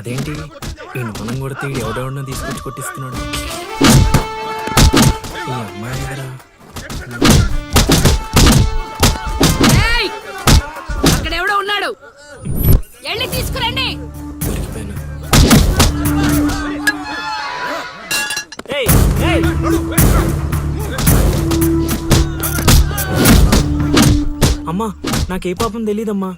అదేంటి ఈ మనం కొడితే ఎవడెవడో తీసుకొచ్చి కొట్టిస్తున్నాడు. ఈ అమ్మాయి కదా అక్కడెవడో ఉన్నాడు, వెళ్ళి తీసుకురండి. దొరికిపోయాను. అమ్మా నాకే పాపం తెలీదమ్మా.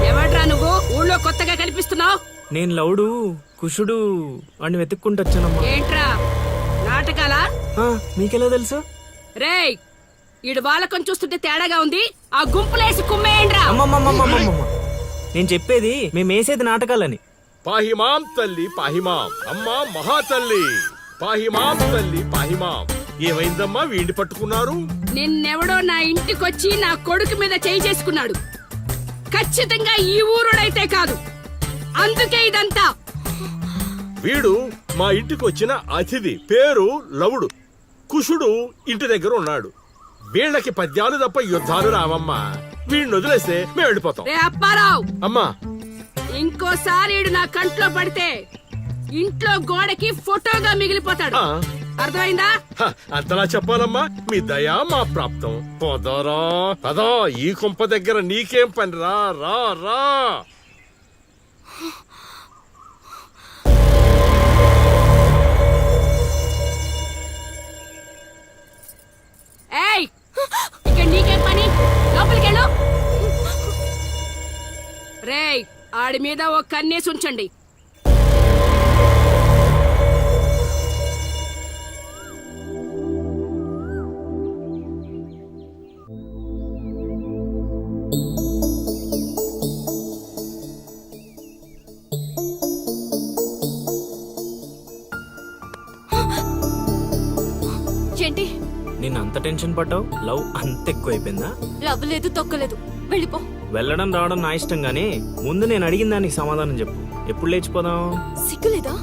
ఎవడ్రా నువ్వు ఊళ్ళో కొత్తగా కనిపిస్తున్నావు? నేను లౌడు కుషుడు అని వెతుక్కుంటూ వచ్చానమ్మా. ఏంట్రా నాటకాలా? మీకెలా తెలుసు? రేయ్ ఈడు వాళ్ళకం చూస్తుంటే తేడాగా ఉంది, ఆ గుంపులేసి కుమ్మేయండ్రా. అమ్మమ్మమ్మమ్మమ్మమ్మ నేను చెప్పేది మేమేసేది నాటకాలని. పాహిమాం తల్లి పాహిమాం, అమ్మా మహాతల్లి పాహిమాం తల్లి పాహిమాం. ఏమైందమ్మా వీడిని పట్టుకున్నారు? నిన్నెవడో నా ఇంటికొచ్చి నా కొడుకు మీద చేయి చేసుకున్నాడు. ఖచ్చితంగా ఈ ఊరుడైతే కాదు, అందుకే ఇదంతా. వీడు మా ఇంటికి వచ్చిన అతిథి, పేరు లవుడు. కుషుడు ఇంటి దగ్గర ఉన్నాడు. వీళ్ళకి పద్యాలు తప్ప యుద్ధాలు రావమ్మా. వీడిని వదిలేస్తే మేము వెళ్ళిపోతాం. రే అప్పారావు, అమ్మా ఇంకోసారి ఈడు నా కంట్లో పడితే ఇంట్లో గోడకి ఫోటోగా మిగిలిపోతాడు. అర్థమైందా? అంతలా చెప్పాలమ్మా, మీ దయా మా ప్రాప్తం. పోదారా పదా, ఈ కుంప దగ్గర నీకేం పని? రా రా రా. ఏయ్ ఇక్కడ నీకేం పని? లోపలికెళ్ళు. రేయ్ ఆడి మీద ఓ కన్నేసి ఉంచండి. ఏంటి నేను అంత టెన్షన్ పడ్డావు? లవ్ అంత ఎక్కువైపోయిందా? లవ్ లేదు తొక్కలేదు, వెళ్ళిపో. వెళ్ళడం రావడం నా ఇష్టం గానీ ముందు నేను అడిగిన దానికి సమాధానం చెప్పు. ఎప్పుడు లేచిపోదాం? సిగ్గులేదా?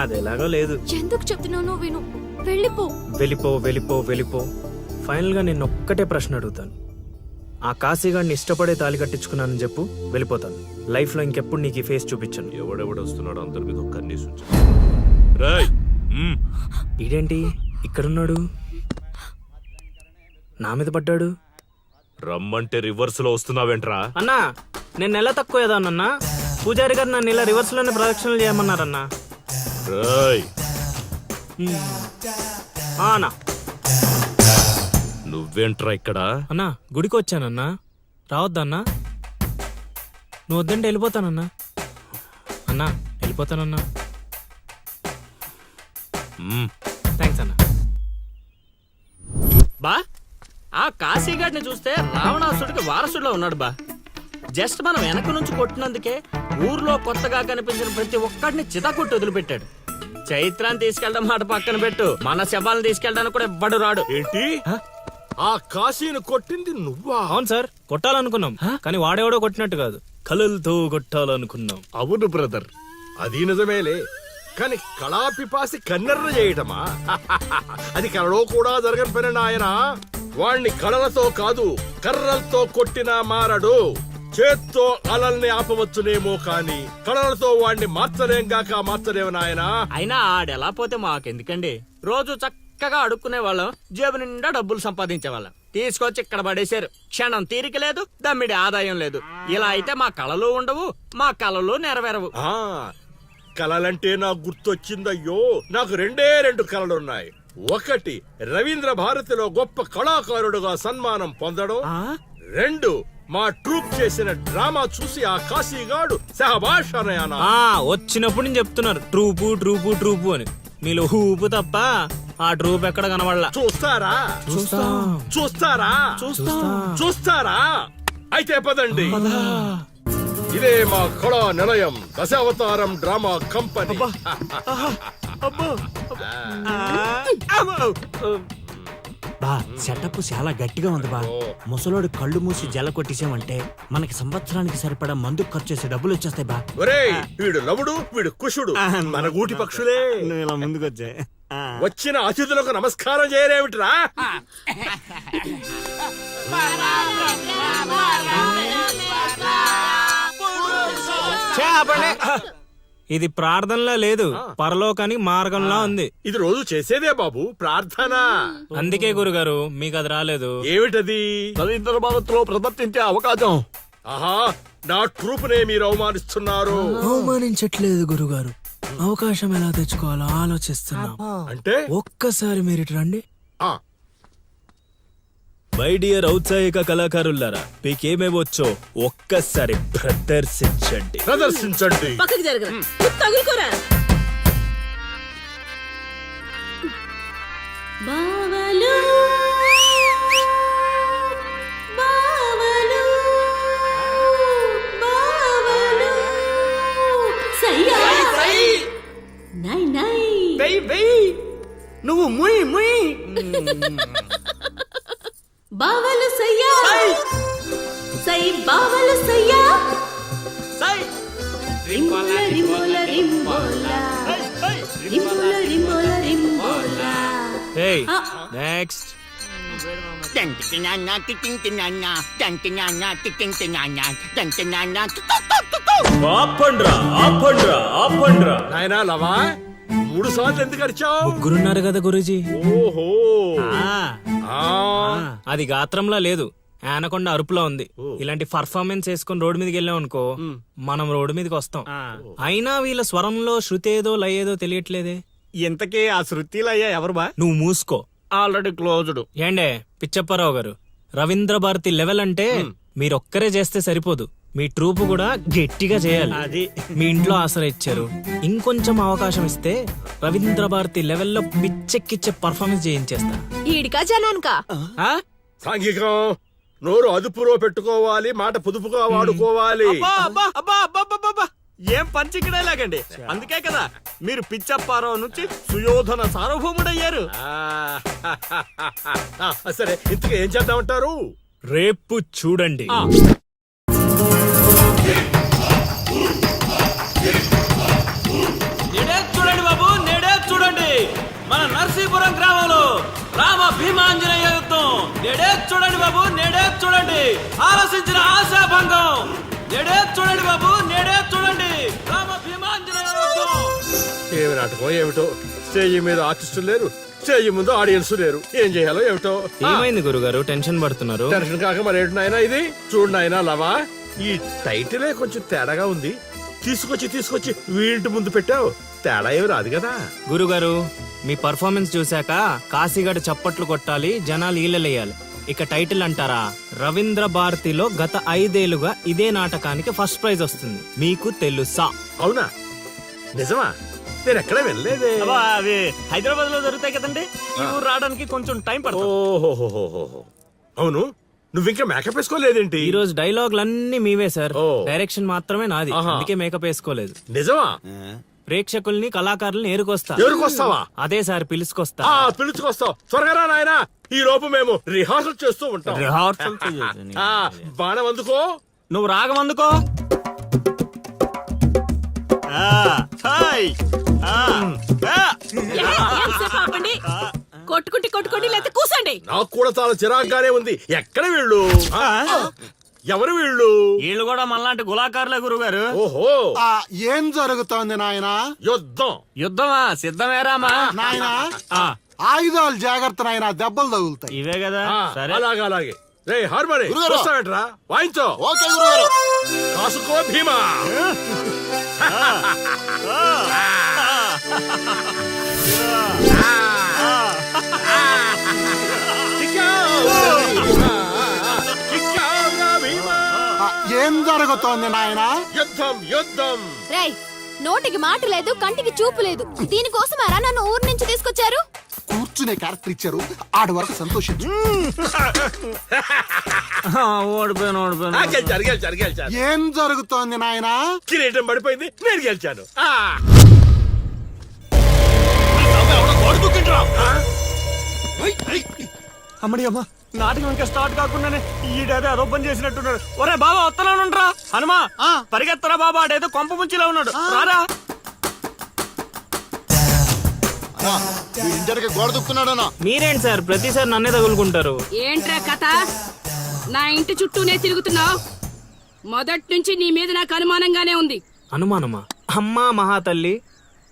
అది ఎలాగో లేదు. ఎందుకు చెప్తున్నానో విను, వెళ్ళిపో. వెళ్ళిపో వెళ్ళిపో వెళ్ళిపో. ఫైనల్ గా నేను ఒక్కటే ప్రశ్న అడుగుతాను. ఆ కాశీగాడిని ఇష్టపడే తాళి కట్టించుకున్నానని చెప్పు, వెళ్ళిపోతాను. లైఫ్ లో ఇంకెప్పుడు నీకు ఈ ఫేస్ చూపించను. ఎవడెవడొస్తున్నాడు అందరి మీద కన్నేసి ఉంచు. ఈడేంటి ఇక్కడున్నాడు? నా మీద పడ్డాడు. రమ్మంటే రివర్స్ లో వస్తున్నావేంట్రా? అన్నా నేను నెల తక్కువ ఏదానన్నా. పూజారి గారు నన్ను ఇలా రివర్స్ లోనే ప్రదక్షిణలు చేయమన్నారన్నా. అన్నా నువ్వేంట్రా ఇక్కడ? అన్నా గుడికి వచ్చానన్నా, రావద్దన్నా. నువ్వు వద్దంటే వెళ్ళిపోతానన్నా. అన్నా వెళ్ళిపోతానన్నా. థ్యాంక్స్ అన్నా. బా ఆ కాశీగాడిని చూస్తే రావణాసుడికి వారసుడిలో ఉన్నాడు బా. జస్ట్ మనం వెనక నుంచి కొట్టినందుకే ఊర్లో కొత్తగా కనిపించిన ప్రతి ఒక్కడిని చితకొట్టి వదిలిపెట్టాడు. చైత్రాన్ని తీసుకెళ్ళడం మాట పక్కన పెట్టు, మన శవాలను తీసుకెళ్ళడానికి కూడా ఎవ్వడు రాడు. ఏంటి? ఆ కాశీని కొట్టింది నువ్వా? అవును సార్, కొట్టాలనుకున్నాం కానీ వాడేవాడో కొట్టినట్టు కాదు, కలలతో కొట్టాలనుకున్నాం. అవును బ్రదర్, అది నిజమేలే. కానీ కళాపిపాసి కన్నెర్ర చేయటమా? అది కళలో కూడా జరగని పని నాయన. వాణ్ణి కళలతో కాదు కర్రలతో కొట్టినా మారడు. చేత్తో అలల్ని ఆపవచ్చునేమో కాని కళలతో వాణ్ణి మార్చలేము నాయనా. అయినా ఆడెలా పోతే మాకెందుకండి? రోజు చక్కగా అడుక్కునే వాళ్ళం, జేబు నిండా డబ్బులు సంపాదించే వాళ్ళం. తీసుకొచ్చి ఇక్కడ పడేశారు. క్షణం తీరిక లేదు, దమ్మిడి ఆదాయం లేదు. ఇలా అయితే మా కళలు ఉండవు, మా కళలు నెరవేరవు. కళలంటే నాకు గుర్తొచ్చిందయ్యో, నాకు రెండు కళలున్నాయి. ఒకటి రవీంద్ర భారతిలో గొప్ప కళాకారుడుగా సన్మానం పొందడం. 2 మా ట్రూప్ చేసిన డ్రామా చూసి ఆ కాశీగాడు సహబాష్ అనయానా. వచ్చినప్పుడు నేను చెప్తున్నారు ట్రూపు ట్రూపు ట్రూపు అని. మీలో ఊపు తప్ప ఆ ట్రూప్ ఎక్కడ కనబడలా. చూస్తారా అయితే పదండి. ఇదే మా కళా నిలయం, దశావతారం డ్రామా కంపెనీ. బా సెటప్ చాలా గట్టిగా ఉంది బా. ముసలోడు కళ్ళు మూసి జల కొట్టేసామంటే మనకి సంవత్సరానికి సరిపడా మందు ఖర్చు చేసే డబ్బులు వచ్చేస్తాయి బా. ఒరేయ్, వీడు లవుడు, వీడు కుషుడు, మన గూటి పక్షులే. ఇలా ముందుకొచ్చా వచ్చిన అతిథులకు నమస్కారం చేయరేమిట్రా? ఇది ప్రార్థనలా లేదు, పరలోకానికి మార్గంలా ఉంది. ఇది రోజు చేసేదే బాబు ప్రార్థన. అందుకే గురుగారు మీకు అది రాలేదు. ఏమిటది? రవీంద్ర భారత్లో ప్రదర్శించే అవకాశం. ఆహా, నా ట్రూపునే మీరు అవమానిస్తున్నారు. అవమానించట్లేదు గురుగారు, అవకాశం ఎలా తెచ్చుకోవాలో ఆలోచిస్తున్నాం. అంటే ఒక్కసారి మీరు ఇటు రండి. ఆ, మై డియర్ ఔత్సాహిక కళాకారులారా, మీకేమేమొచ్చో ఒక్కసారి ప్రదర్శించండి. ప్రదర్శించండి. పక్కకి జరగరా, తగులుకోరా. బావలు బావలు బావలు సయ్యా నై నై నువ్వు ముయ్ ముయ్. బావలు సయ్యా సై బావలు సయ్యా రింబోల రింబోల రింబోల రింబోల రింబోల రింబోల. Hey, next. ఆపండ్రా, ఆపండ్రా, ఆపండ్రా. నాయనా లవా, 3 సార్లు ఎందుకు అరిచావు? ముగ్గురున్నారు కదా గురూజీ. ఓహో, ఆ, అది గాత్రంలా లేదు, ఆనకొండ అరుపులా ఉంది. ఇలాంటి పర్ఫార్మెన్స్ వేసుకుని రోడ్డు మీదకి వెళ్ళాం అనుకో, మనం రోడ్డు మీదకి వస్తాం. అయినా వీళ్ళ స్వరంలో శృతి ఏదో లయ ఏదో తెలియట్లేదే. ఇంతకీ ఆ శృతిలయ్యా ఎవరు బా? నువ్వు మూసుకో. Already closed. ఏండే పిచ్చప్పారావు గారు, రవీంద్ర భారతి లెవెల్ అంటే మీరొక్కరే చేస్తే సరిపోదు, మీ ట్రూప్ కూడా గట్టిగా చేయాలి. అది మీ ఇంట్లో ఆసరా ఇచ్చారు, ఇంకొంచెం అవకాశం ఇస్తే రవీంద్ర భారతి లెవెల్లో పిచ్చెక్కిచ్చే పర్ఫార్మెన్స్ చేయించేస్తా. ఈడికా జనానికా? ఆ? సాంఘికం. నోరు అదుపులో పెట్టుకోవాలి, మాట పొదుపుగా వాడుకోవాలి. అబ్బా, అబ్బా, అబ్బా, అబ్బా, అబ్బా, అబ్బా. ఏం పంచికడే లాగండి. అందుకే కదా మీరు పిచ్చప్పారావు నుంచి సుయోధన సార్వభౌముడయ్యారు. సరే, ఇంతకు ఏం చేద్దామంటారు? రేపు చూడండి. నేడే చూడండి బాబు, నేడే చూడండి మన నర్సీపురం గ్రామంలో రామ భీమాంజనేయ యుద్ధం. నేడే చూడండి బాబు, నేడే చూడండి ఆలోచించిన ఆశాభంగం. నేడే చూడండి బాబు, నేడే చూడండి రామ భీమాంజనేయ యుద్ధం. ఏమి నాటకం ఏమిటో, స్టేజ్ మీద ఆర్టిస్టులు లేరు, స్టేజ్ ముందు ఆడియన్స్ లేరు, ఏం చేయాలో ఏమిటో. ఏమైంది గురుగారు, టెన్షన్ పడుతున్నారు? టెన్షన్ కాక మరేంటి నాయనా ఇది? చూడు నాయనా లవా, ఈ టైటిలే కొంచెం తేడాగా ఉంది. తీసుకొచ్చి వీడింటి ముందు పెట్టావు, తేడా ఏమి రాదు కదా. గురుగారు, మీ పర్ఫార్మెన్స్ చూశాక కాశీగడ చప్పట్లు కొట్టాలి, జనాలు ఈలలేయాలి. ఇక టైటిల్ అంటారా, రవీంద్ర భారతిలో గత 5 ఏళ్లుగా ఇదే నాటకానికి ఫస్ట్ ప్రైజ్ వస్తుంది. మీకు తెలుసా? అవునా? నిజమా? నేను ఎక్కడ వెళ్ళలేదే. అబ్బా, అవి హైదరాబాద్ లో జరుగుతాయి కదండి. ఈ ఊరు రావడానికి కొంచెం టైం పడుతుంది. ఓహోహోహోహో. అవును, నువ్వింకా మేకప్ వేసుకోలేదేంటి? ఈ రోజు డైలాగులన్నీ మీవే సార్, ఓ. డైరెక్షన్ మాత్రమే నాది, ఆహా. అందుకే మేకప్ వేసుకోలేదు. నిజమా? ప్రేక్షకుల్ని కళాకారుల్ని ఏరుకొస్తా. ఎవరికొస్తావా? అదే సార్ పిలుచుకొస్తా. పిలుచుకొస్తావు, త్వరగా రా నాయనా. ఈ లోపు మేము రిహార్సల్ చేస్తూ ఉంటాం. రిహార్సల్ ఆ, బాణం అందుకో. నువ్వు రాగం అందుకో. ఆపండి, కొట్టుకుంటే లేకపోతే కూసండి. నాకు కూడా చాలా చిరాగ్గానే ఉంది. ఎక్కడ వీళ్ళు? ఎవరు వీళ్ళు? వీళ్ళు కూడా మనలాంటి గులాకారులే గురుగారు. ఓహో, ఏం జరుగుతోంది నాయనా? యుద్ధం. యుద్ధమా? సిద్ధమేరామా? నాయనా ఆ, ఆయుధాలు జాగ్రత్త నాయనా, దెబ్బలు తగులుతాయి. ఇవే కదా. ఆ, సరే, అలాగే రే హార్మరీ గురుగారు. వస్తావేంట్రా? వాయించో. ఓకే గురుగారు. కాసుకో భీమా. ఏం జరుగుతోంది నాయనా? యుద్ధం. రేయ్, నోటికి మాట లేదు, కంటికి చూపు లేదు. దీనికోసమారా నన్ను ఊరు నుంచి తీసుకొచ్చారు? కూర్చునే క్యారెక్టర్ ఇచ్చారు, ఆడి వరకు సంతోషించు. ఓడిపోయాను. గెలిచారు. ఏం జరుగుతోంది నాయనా? కిరీటం పడిపోయింది, నేను గెలిచాను. అమ్మడి అమ్మ, నాటకం ఇంకా స్టార్ట్ కాకుండానే ఈడేదో అదో పని చేసినట్టున్నాడు. ఒరే బాబా, వస్తున్నానుండ్రా. హనుమా, పరిగెత్తరా బాబా, ఆడేదో కొంప ముంచిలా ఉన్నాడు. రారా. ఇంటర్కి గోడ దుక్కుతున్నాడనా? మీరేంటి సార్ ప్రతిసారి నన్నే తగులుకుంటారు? ఏంట్రా కథ? నా ఇంటి చుట్టూనే తిరుగుతున్నావు. మొదటి నుంచి నీ మీద నాకు అనుమానంగానే ఉంది. అనుమానమా? అమ్మా మహాతల్లి,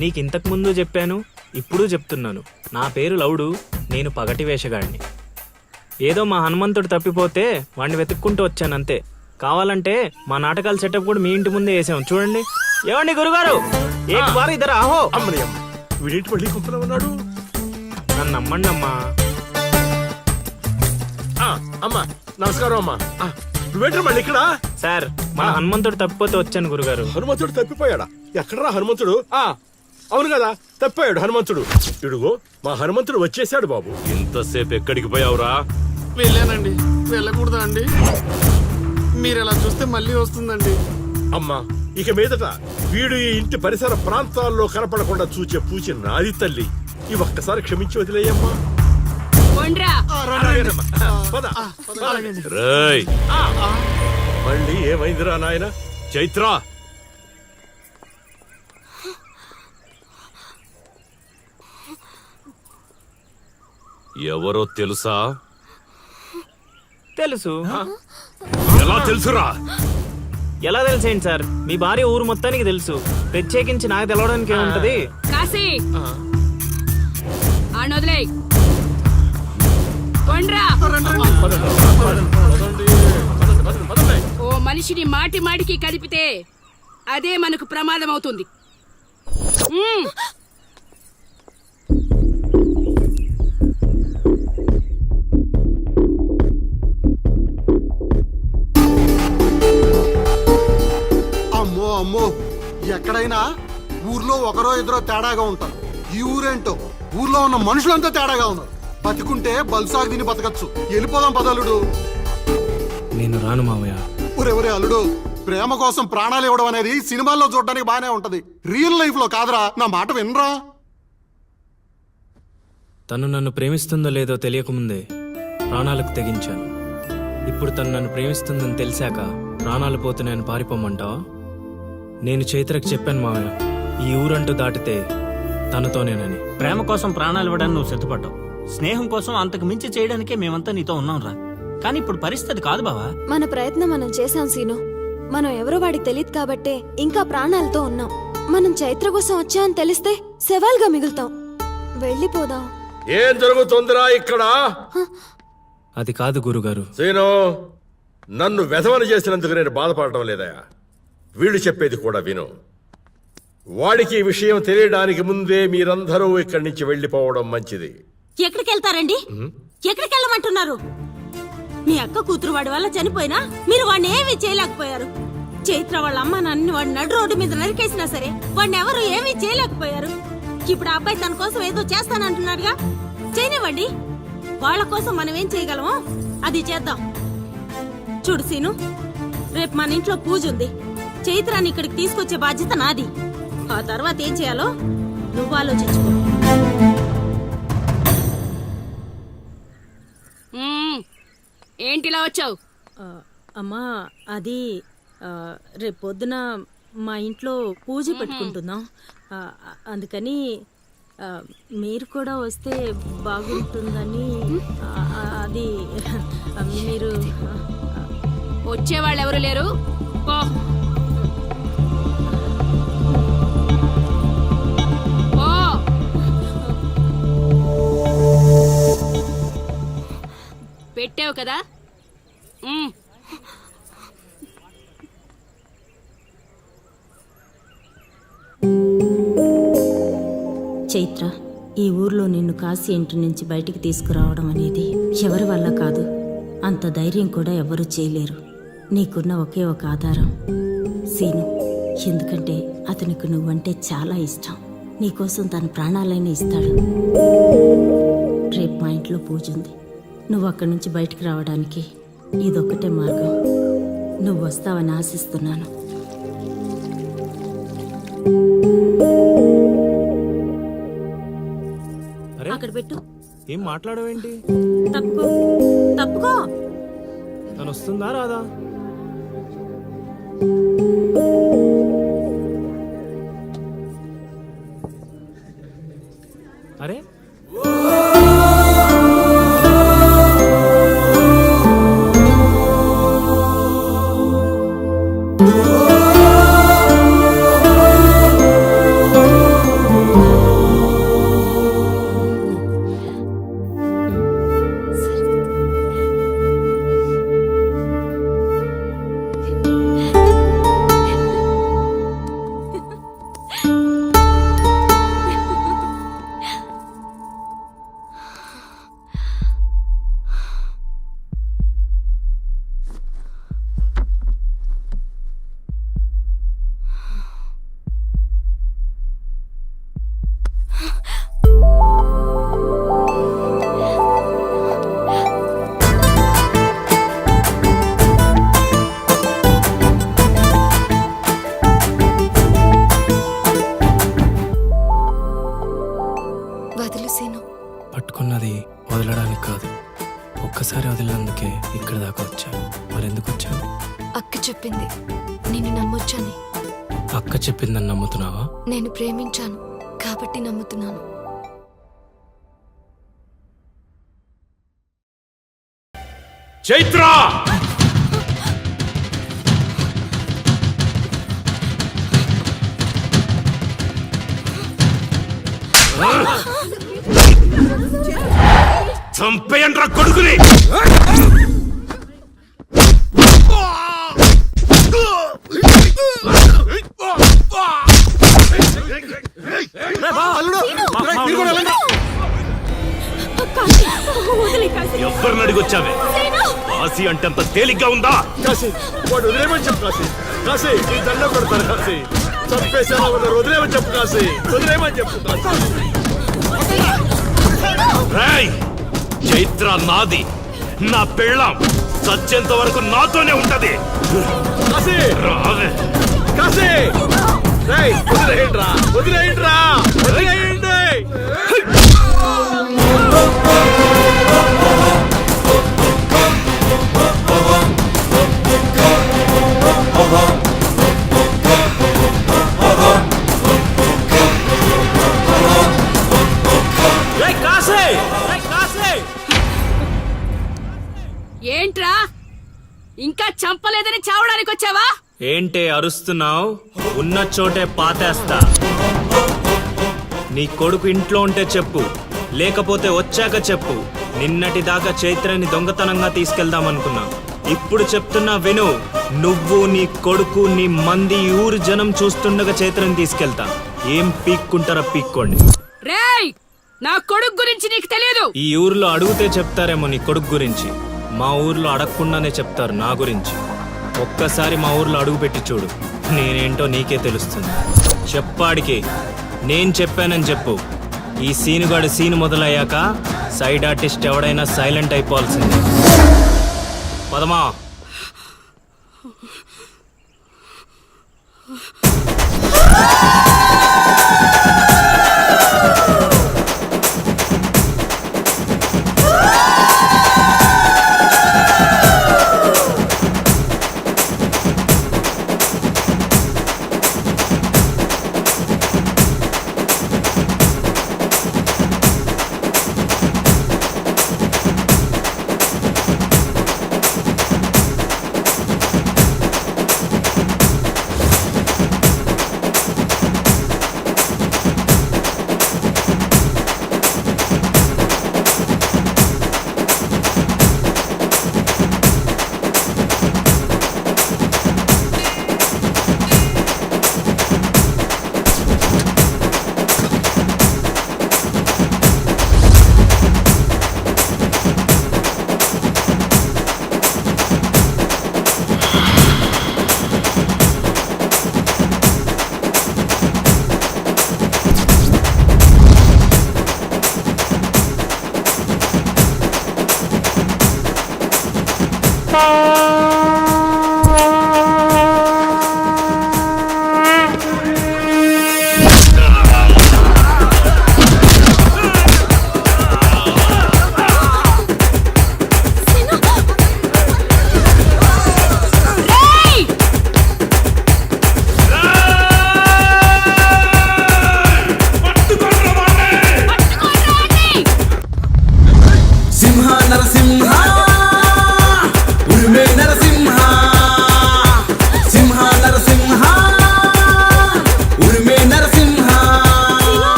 నీకు ఇంతకు ముందు చెప్పాను, ఇప్పుడు చెప్తున్నాను. నా పేరు లవుడు, నేను పగటి వేషగాడిని. ఏదో మా హనుమంతుడు తప్పిపోతే వాడిని వెతుక్కుంటూ వచ్చానంతే. కావాలంటే మా నాటకాల సెటప్ కూడా మీ ఇంటి ముందే వేసాం, చూడండి. ఏమండి గురుగారు, ఏక్ బార్ ఇద్దరు ఆహో. అమ్మని అమ్మ, వీడింటి మళ్ళీ కుంపలో ఉన్నాడు. నన్ను నమ్మండి అమ్మా. అమ్మా నమస్కారం అమ్మా. నువ్వేంటి మళ్ళీ ఇక్కడ? సార్, మన హనుమంతుడు తప్పిపోతే వచ్చాను గురుగారు. హనుమంతుడు తప్పిపోయాడా? ఎక్కడరా హనుమంతుడు? అవును కదా, తప్పిపోయాడు హనుమంతుడు. ఇడుగో మా హనుమంతుడు వచ్చేసాడు బాబు. ఇంతసేపు ఎక్కడికి పోయావురా? వెళ్ళానండి. వెళ్ళకూడదా అండి? మీరు ఎలా చూస్తే మళ్ళీ వస్తుందండి. అమ్మా, ఇక మీదట వీడు ఈ ఇంటి పరిసర ప్రాంతాల్లో కనపడకుండా చూచే పూచి నాది తల్లి. ఈ ఒక్కసారి క్షమించి వదిలేయమ్మా. పోండ్రా. అలాగేనమ్మా. పద. రేయ్, మళ్ళీ ఏమైందిరా నాయన? చైత్ర, ఎవరో తెలుసా? తెలుసు. ఎలా తెలుసురా? ఎలా తెలిసేయండి సార్, మీ భార్య ఊరు మొత్తానికి తెలుసు. ప్రత్యేకించి నాకు తెలవడానికి ఏముంటది? కాశీ వదిలే. పోండ్రా. ఓ మనిషిని మాటి మాటికి కదిపితే అదే మనకు ప్రమాదం అవుతుంది. అమ్మో అమ్మో, ఎక్కడైనా ఊర్లో ఒకరో ఇద్దరో తేడాగా ఉంటారు. ఈ ఊరేంటో ఊర్లో ఉన్న మనుషులంతా తేడాగా ఉన్నారు. బతికుంటే బల్సాగు తిని బతకచ్చు. వెళ్ళిపోదాం పదలుడు. నేను రాను మావయ్య. ఒరే అల్లుడు, ప్రేమ కోసం ప్రాణాలు ఇవ్వడం అనేది సినిమాల్లో చూడడానికి బానే ఉంటది, రియల్ లైఫ్ లో కాదురా. నా మాట వినరా? తను నన్ను ప్రేమిస్తుందో లేదో తెలియకముందే ప్రాణాలకు తెగించాను. ఇప్పుడు తను నన్ను ప్రేమిస్తుందని తెలిసాక ప్రాణాలు పోతున్నాయని పారిపోమంటావా? నేను చైత్రకు చెప్పాను మావయ్య, ఈ ఊరంటూ దాటితే తనతోనేనని. ప్రేమ కోసం ప్రాణాలు ఇవ్వడానికి నువ్వు సిద్ధపడ్డావు. స్నేహం కోసం అంతకు మించి చేయడానికే మేమంతా నీతో ఉన్నాం రా. కానీ ఇప్పుడు పరిస్థితి కాదు బావా. మన ప్రయత్నం మనం చేశాం సీను. మనం ఎవరో వాడికి తెలియదు కాబట్టే ఇంకా ప్రాణాలతో ఉన్నాం. మనం చైత్ర కోసం వచ్చామని తెలిస్తే శవాలుగా మిగులుతాం. వెళ్ళిపోదాం. ఏం జరుగుతుందిరా ఇక్కడ? అది కాదు గురుగారు. సీను, నన్ను వెధవని చేసినందుకు నేను బాధపడటం లేదయా. వీడు చెప్పేది కూడా విను. వాడికి ఈ విషయం తెలియడానికి ముందే మీరందరూ ఇక్కడి నుంచి వెళ్ళిపోవడం మంచిది. ఎక్కడికి వెళ్తారండి? ఎక్కడికి వెళ్ళమంటున్నారు? మీ అక్క కూతురు వాడి వల్ల చనిపోయినా మీరు వాడిని ఏమీ చేయలేకపోయారు. చైత్ర వాళ్ళ అమ్మ నాన్నని వాడి నడు రోడ్డు మీద నరికేసినా సరే వాడిని ఎవరు ఏమీ చేయలేకపోయారు. ఇప్పుడు ఆ అబ్బాయి తన కోసం ఏదో చేస్తానంటున్నాడుగా, చేయనివ్వండి. వాళ్ళ కోసం మనం ఏం చేయగలమో అది చేద్దాం. చూడు సీను, రేపు మన ఇంట్లో పూజ ఉంది. చైత్రాన్ని ఇక్కడికి తీసుకొచ్చే బాధ్యత నాది. ఆ తర్వాత ఏం చేయాలో నువ్వు ఆలోచించుకో. ఏంటిలా వచ్చావు? అమ్మా, అది రేపు పొద్దున మా ఇంట్లో పూజ పెట్టుకుంటున్నాం. అందుకని మీరు కూడా వస్తే బాగుంటుందని. అది మీరు వచ్చేవాళ్ళు ఎవరు లేరు. పో. పెట్టావు కదా. చైత్ర, ఈ ఊర్లో నిన్ను కాశీ ఇంటి నుంచి బయటికి తీసుకురావడం అనేది ఎవరి వల్ల కాదు. అంత ధైర్యం కూడా ఎవరూ చేయలేరు. నీకున్న ఒకే ఒక ఆధారం సీను. ఎందుకంటే అతనికి నువ్వంటే చాలా ఇష్టం. నీకోసం తన ప్రాణాలైనా ఇస్తాడు. రేపు మా ఇంట్లో పూజ ఉంది. నువ్వు అక్కడి నుంచి బయటికి రావడానికి ఇదొక్కటే మార్గం. నువ్వు వస్తావని ఆశిస్తున్నాను. అక్కడ పెట్టు. ఏం మాట్లాడవేంటి? తప్పుకో. తను వస్తుందా రాదా? అరే, మరెందుకు వచ్చావు? అక్క చెప్పింది నిన్ను నమ్మొచ్చని. అక్క చెప్పిందని నమ్ముతున్నావా? నేను ప్రేమించాను కాబట్టి నమ్ముతున్నాను. చైత్ర! చంపేయండ్రా కొడుకుని! ఎవరిని అడిగొచ్చావే? కాశీ అంటే అంత తేలిగ్గా ఉందా? కాశీ వాడు వదిలేమని చెప్పు. కాశీ కాశీ నీ దండ కొడతారు. కాశీ చంపేసేలా ఉన్నారు. వదిలేమని చెప్పు. కాశీ వదిలేమని చెప్పు. రేయ్, చైత్ర నాది, నా పెళ్ళాం. చచ్చేంత వరకు నాతోనే ఉంటది. కాశీ రావే. కాశీ రేయ్, వదిలేయండిరా, వదిలేయండిరా, వదిలేయండి. ఏంట్రా ఇంకా చంపలేదని చావడానికి వచ్చావా? ఏంటే అరుస్తున్నావు? ఉన్న చోటే పాతేస్తా. నీ కొడుకు ఇంట్లో ఉంటే చెప్పు, లేకపోతే వచ్చాక చెప్పు. నిన్నటి దాకా చైత్రని దొంగతనంగా తీసుకెళ్దామనుకున్నా. ఇప్పుడు చెప్తున్నా విను. నువ్వు, నీ కొడుకు, నీ మంది, ఊరు జనం చూస్తుండగా చైత్రని తీసుకెళ్తా. ఏం పీక్కుంటారా పీక్కోండి. రేయ్, నా కొడుకు గురించి నీకు తెలియదు. ఈ ఊర్లో అడిగితే చెప్తారేమో నీ కొడుకు గురించి. మా ఊర్లో అడగకుండానే చెప్తారు నా గురించి. ఒక్కసారి మా ఊర్లో అడుగు పెట్టి చూడు, నేనేంటో నీకే తెలుస్తుంది. చెప్పాడికి నేను చెప్పానని చెప్పు. ఈ సీనుగాడు సీన్ మొదలయ్యాక సైడ్ ఆర్టిస్ట్ ఎవడైనా సైలెంట్ అయిపోవాల్సిందే. పదమా.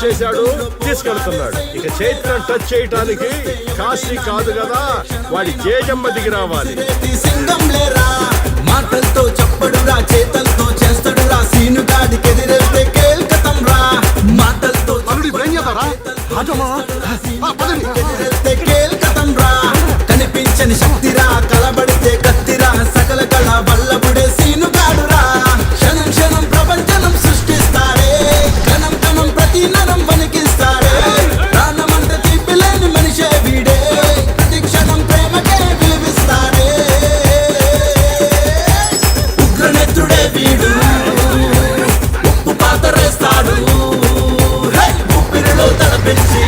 చేశాడు, తీసుకెళ్తున్నాడు. ఇక చైత్రం టచ్ చేయటానికి కాశీ కాదు కదా, వాడి జేజమ్మ దిగి రావాలి. మాటలతో చెప్పడురా, చేతలతో చేస్తాడురా, సీనుగాడికి ఎదిరెళ్తే కేల్కతం రా. మాటలతో ఎదిరెళ్తే కేల్కతం రా. కనిపించని శక్తిరా, కలబడితే కత్తిరా, సకల కళ వల్లబుడే సీనుగాడురా. క్షణం క్షణం ప్రపంచనం సృష్టిస్తాడే, క్షణం క్షణం ప్రతి నరం వణికిస్తాడే. ప్రాణమంటే తీపిలేని మనిషే వీడే, ప్రతి క్షణం ప్రేమకే విలువిస్తాడే. ఉగ్రనేత్రుడే వీడు, ఉప్పు పాతరేస్తాడు, ఊపిరిలో తలపెంచి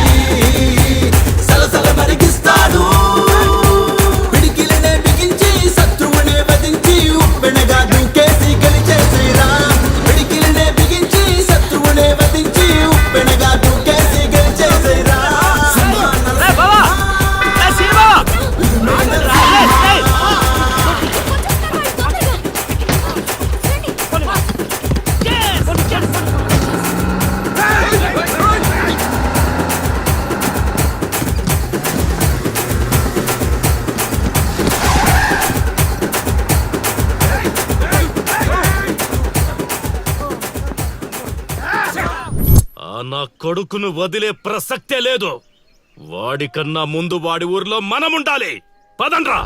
కొడుకును వదిలే ప్రసక్తే లేదు. వాడికన్నా ముందు వాడి ఊర్లో మనముండాలి. పదండ్రా.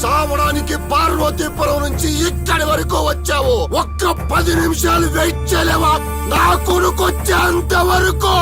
చావడానికి పార్వతీపురం నుంచి ఇక్కడి వరకు వచ్చావు. ఒక్క 10 నిమిషాలు వెయిట్ చేయలేవా? నా కొడుకు వచ్చేంత వరకు.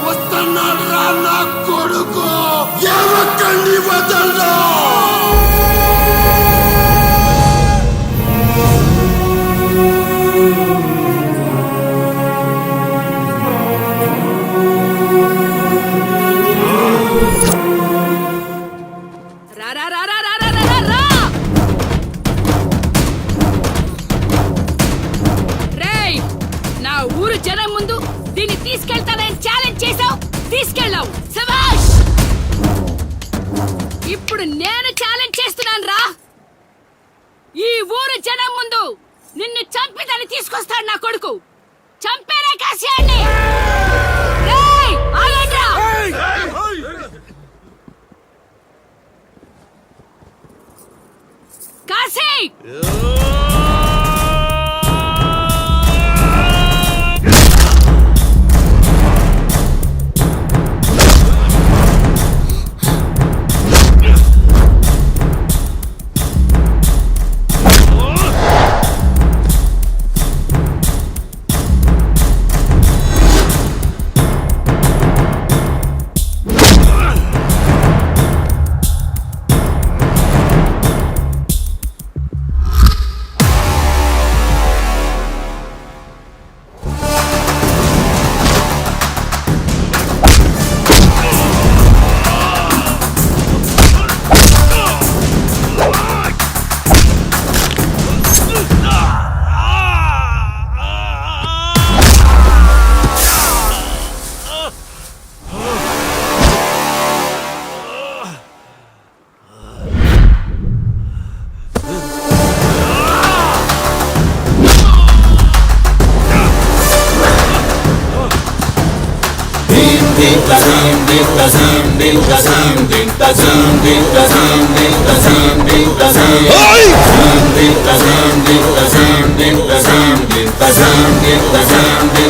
వస్తున్నాడ్రా నా కొడుకు. ఎవరికండి వదల్లో. రా రా రా రా రా రా రా రా. రేయ్, నా ఊరు జనం ముందు దీన్ని తీసుకెళ్తానని ఛాలెంజ్ చేసావు, తీసుకెళ్ళావు. శభాష్. ఇప్పుడు నేను ఛాలెంజ్ చేస్తున్నాను రా. ఈ ఊరు జనం ముందు నిన్ను చంపి దాన్ని తీసుకొస్తాడు నా కొడుకు. చంపేరే కాశీయాన్ని. రేయ్, ఆగండ్రా. కాశీ. Ding